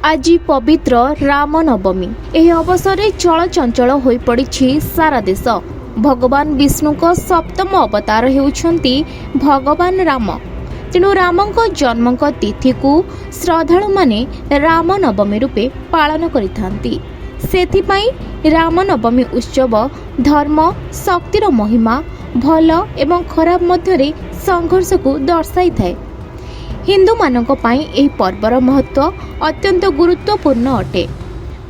आज पवित्र राम नवमी। यह अवसर चलचंचल हो पड़ी सारा देश। भगवान विष्णु को सप्तम अवतार होउछंती भगवान राम। तेणु राम जन्म तिथि को श्रद्धालु माने राम नवमी रूपे पालन करिथांती। सेथिपाई राम नवमी उत्सव धर्म शक्तिर महिमा भल एवं खराब मध्यरे संघर्ष को दर्शाई थाए। हिंदू मानक पाई एही पर्वर महत्व अत्यंत गुरुत्वपूर्ण अटे।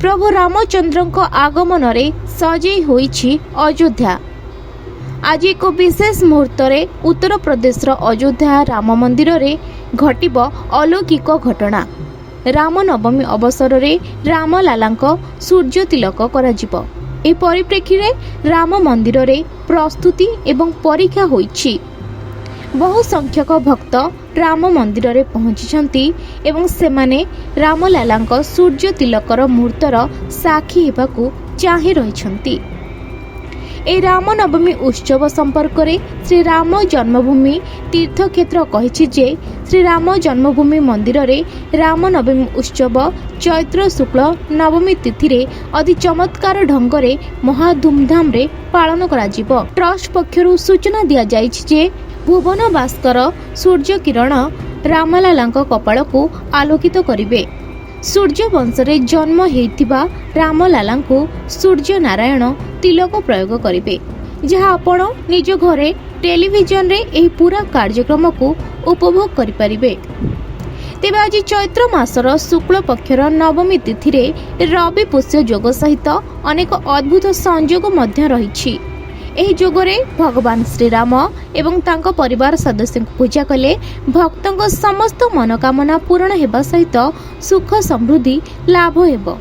प्रभु रामचंद्र आगमन रे सजई होईछि अयोध्या। आज एक विशेष मुहूर्त रे उत्तर प्रदेश अयोध्या राम मंदिर रे घटिब अलौकिक घटना। राम नवमी अवसर रे रामलालांक सूर्य तिलक कराजिब। ए परिप्रेक्षी रे राम मंदिर रे प्रस्तुति एवं परीक्षा होईछि। बहु संख्यक भक्त राम मंदिर रे पहुंची एवं सेमाने रामलालांक सूर्य तिलकर मुहूर्तर साक्षी हेबाकू चाहि रहिछंती। ए राम नवमी उत्सव संपर्क रे श्री राम जन्मभूमि तीर्थक्षेत्र कहिछि जे श्री राम जन्मभूमि मंदिर रे राम नवमी उत्सव चैत्र शुक्ल नवमी तिथि रे अति चमत्कार ढंग रे महा धूमधाम रे पालन कराजिबो। ट्रस्ट पक्षरु सूचना दिया जाइछि जे भुवन भास्कर सूर्य किरण रामलालांक कपाल को आलोकित करिवे। सूर्य वंशरे जन्म हेइथिबा रामलालांकु सूर्य नारायण तिलक प्रयोग करिवे, जहाँ आपण निज घरे टेलीविजन रे एही पूरा कार्यक्रम को उपभोग करि परिबे। तेबे आज चैत्र मासर शुक्ल पक्षर नवमी तिथि रे रवि पुष्य योग सहित अनेक अद्भुत संयोग मध्य रहिछि। एही जोगरे भगवान श्रीराम एवं तांको परिवार सदस्य पूजा कले भक्तों समस्त मनोकामना पूर्ण हेबा सहित सुख समृद्धि लाभ हेबो।